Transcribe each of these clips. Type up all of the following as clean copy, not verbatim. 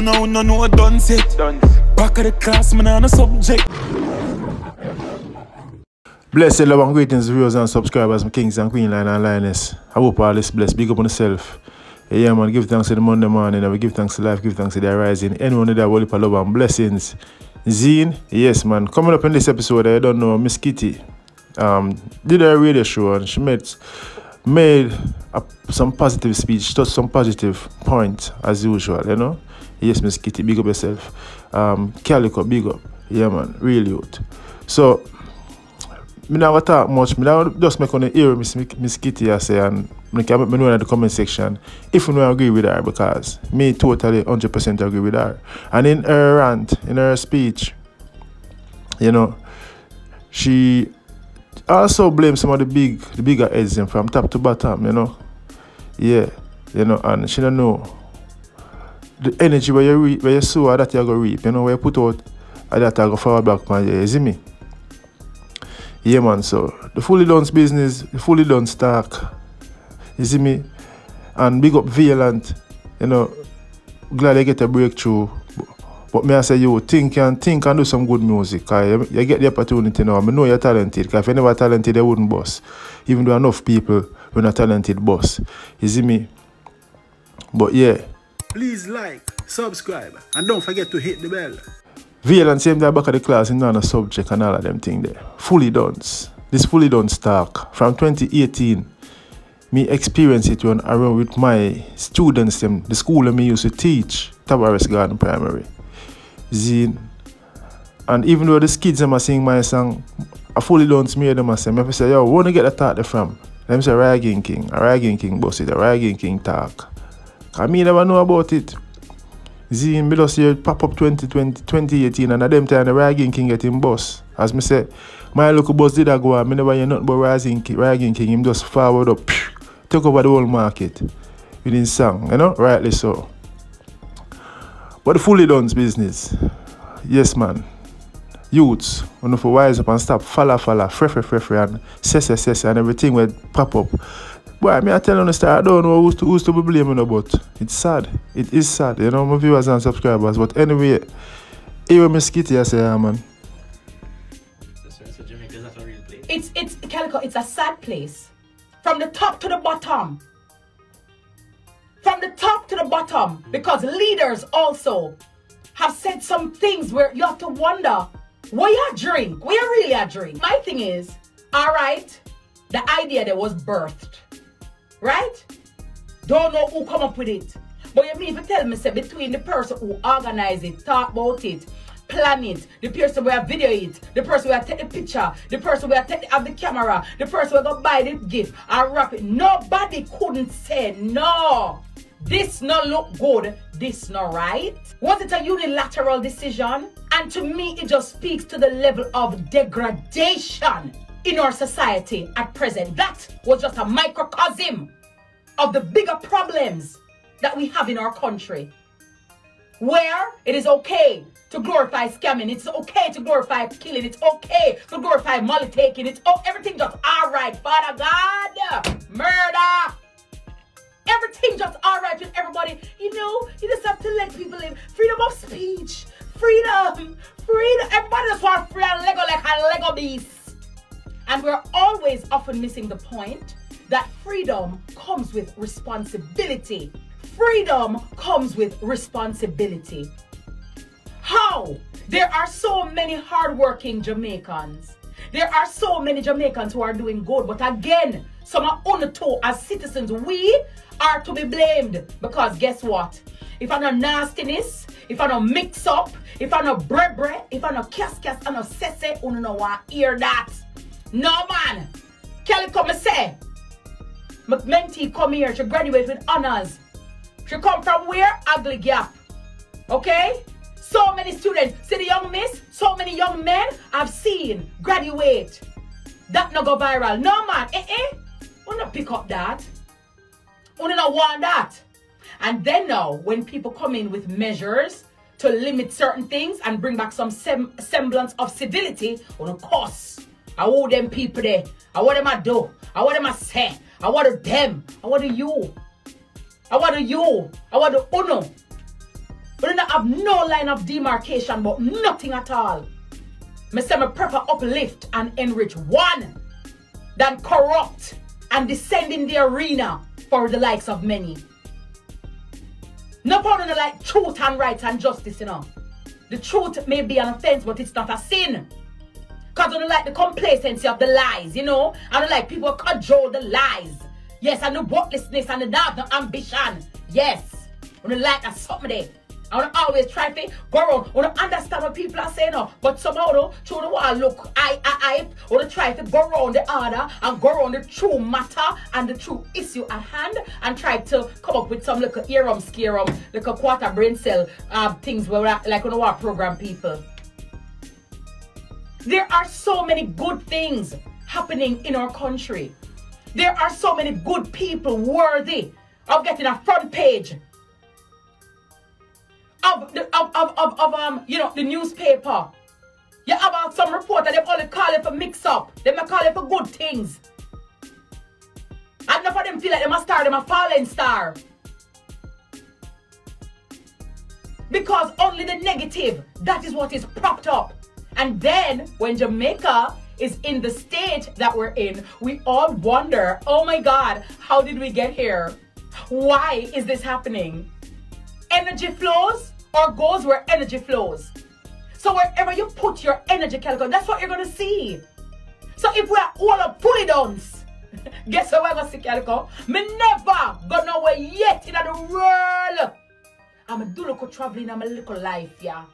no Dvnce. Back of the class, man, on a subject. Blessed love and greetings, viewers and subscribers, my kings and queen line and lioness. I hope all is blessed. Big up on yourself. Yeah, man, give thanks to the Monday morning. And we give thanks to life, give thanks to the rising. Anyone that will love and blessings. Zine, yes, man. Coming up in this episode, I don't know, Miss Kitty did a radio show and she made some positive speech, touched some positive point as usual, you know. Yes, Miss Kitty, big up yourself. Calico, big up. Yeah, man, really good. So, I don't talk much. I just make on the ear Miss Kitty I say, and I can know in the comment section if you don't agree with her, because me totally 100% agree with her. And in her rant, in her speech, you know, she also blames some of the bigger heads from top to bottom, you know. Yeah, you know, and she don't know the energy where you sow that you go reap, you know, where you put out that you go forward back, man. You see me? Yeah, man, so the fully done business, the fully done stock, you see me? And big up Valiant, you know, glad I get a breakthrough. But me I say, you think and do some good music. Cause you get the opportunity now. I know you're talented. Because if you're never talented, you wouldn't boss. Even though enough people when are talented boss. You see me? But yeah. Please like, subscribe, and don't forget to hit the bell. Valiant same day back at the class in a subject and all of them things there. Fully done. This fully done stock from 2018. Me experience it when around with my students them, the school that me used to teach, Tabares Garden Primary. Zine. And even though the kids them are sing my song, I fully don't me them I say, yo, where do you get the talk there from? Them say Rygin King boss it, a Rygin King talk. Cause me never know about it. Zine, me just here pop up 2018 and at them time the Rygin King get him boss. As me say, my local boss did go on, me never hear nothing about Rygin King, him just forward up, take over the whole market with his song, you know, rightly so. But the fully done business, yes man, youths, when you wise up and stop, falla, free, and say, and everything will pop up. Boy, I tell you honestly, I don't know who's to be blaming about. It's sad. It is sad, you know, my viewers and subscribers. But anyway, here Miss Kitty, I say, yeah, man. So Jamaica is not a real place. It's Calico, it's a sad place. From the top to the bottom. From the top to the bottom, because leaders also have said some things where you have to wonder, what you drink? What you really a drink? My thing is, all right, the idea that was birthed, right? Don't know who come up with it. But you mean to tell me, say, between the person who organize it, talk about it, plan it, the person who video it, the person who take the picture, the person who have the camera, the person who go buy the gift and wrap it. Nobody couldn't say no. This not look good, this not right. Was it a unilateral decision? And to me, it just speaks to the level of degradation in our society at present. That was just a microcosm of the bigger problems that we have in our country. Where it is okay to glorify scamming, it's okay to glorify killing, it's okay to glorify money taking, it's everything just all right, Father God, murder. Everything just all right with everybody. You know, you just have to let people live. Freedom of speech. Freedom. Everybody just wants free and Lego like a Lego beast. And we're always often missing the point that freedom comes with responsibility. Freedom comes with responsibility. How? There are so many hardworking Jamaicans. There are so many Jamaicans who are doing good. But again, some are on too, as citizens, we are to be blamed. Because guess what? If I no nastiness, if I no mix up, if I no bread, if I no cas, I no sese, you no want to hear that. No man. Kelly come and say, my mentee come here, she graduate with honors. She come from where? Ugly Gap. Okay? So many students, see the young miss, so many young men I've seen graduate. That no go viral. No man, we not pick up that. We don't want that. And then now, when people come in with measures to limit certain things and bring back some semblance of civility, of course, I want them people there. I want them to do. I want them to say. I want them. I want you. I want you. I want the uno. We do not have no line of demarcation, but nothing at all. Me say me prefer uplift and enrich one than corrupt and descend in the arena for the likes of many. No problem like truth and rights and justice, you know. The truth may be an offense, but it's not a sin. Because I don't like the complacency of the lies, you know. I don't like people cajole the lies. Yes, and the worthlessness and the not the ambition. Yes. I don't like that something there. I want to always try to go around. I want to understand what people are saying, but somehow, no, through the wall, look, I want to try to go around the order and go around the true matter and the true issue at hand and try to come up with some little earrum, scarum, little quarter brain cell things where like on our program people. There are so many good things happening in our country. There are so many good people worthy of getting a front page of you know, the newspaper. You have some reporter, they only call it for mix up. They may call it for good things. And enough of them feel like they must star them a fallen star. Because only the negative, that is what is propped up. And then when Jamaica is in the state that we're in, we all wonder, oh my God, how did we get here? Why is this happening? Energy flows or goes where energy flows. So wherever you put your energy, Calico, that's what you're going to see. So if we are all up fully done, guess what we're going to see, Calico? Me never go nowhere yet in the world. I'm a do local traveling in my little life, yeah.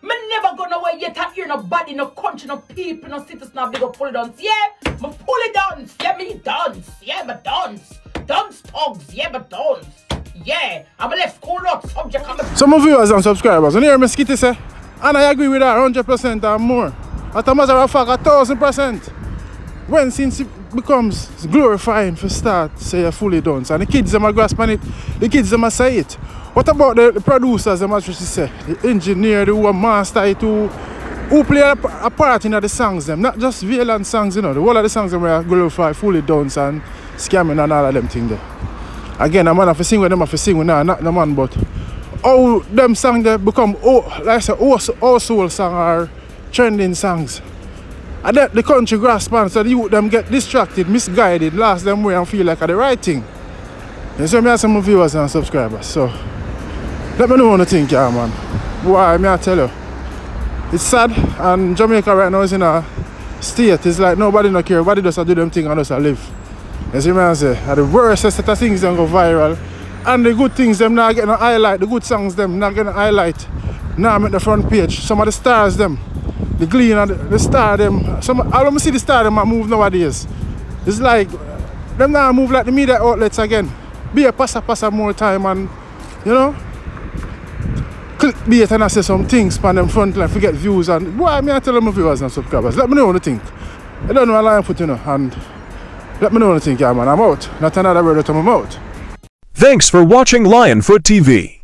Me never go nowhere yet and hear nobody, no country, no people, no citizens, no big up fully done. Yeah, me fully done. Yeah, me done. Yeah, me done. Done thugs, yeah, me done. Yeah, I'm a left school up subject. Some of viewers and subscribers, when you hear me skitty say, and I agree with that 100% and more. At a matter of fact, 1000%. When since it becomes glorifying for start, say you're fully done. And the kids them are grasping it, the kids them are say it. What about the producers, them as she say, the engineer, the who master it, who play a part in the songs them, not just valiant songs, you know, the whole of the songs them are glorified, fully done and scamming and all of them things there. Again, a man have to sing with them, have to sing with now, not the man, but how them songs they become, like I say, all soul song are trending songs. And that the country grasp on, so the youth them get distracted, misguided, last them way and feel like the right thing. You see me have some viewers and subscribers, so let me know what you think, yeah, man. Why, I tell you, it's sad, and Jamaica right now is in a state, it's like nobody no care, everybody just do them thing and just live. You see me I say, the worst set of things them go viral, and the good things them not getting a highlight, the good songs them not getting a highlight, now I'm at the front page. Some of the stars them, the glean and the star them, I don't see the star them move nowadays. It's like, them now move like the media outlets again. Be a passa more time and, you know, clickbait and I say some things on them front line, forget views and why I tell them my viewers and subscribers. Let me know what you think. I don't know what line put, you know, and let me know what you think, yeah, man. I'm out. Not another word out of my mouth. Thanks for watching Lionfoot TV.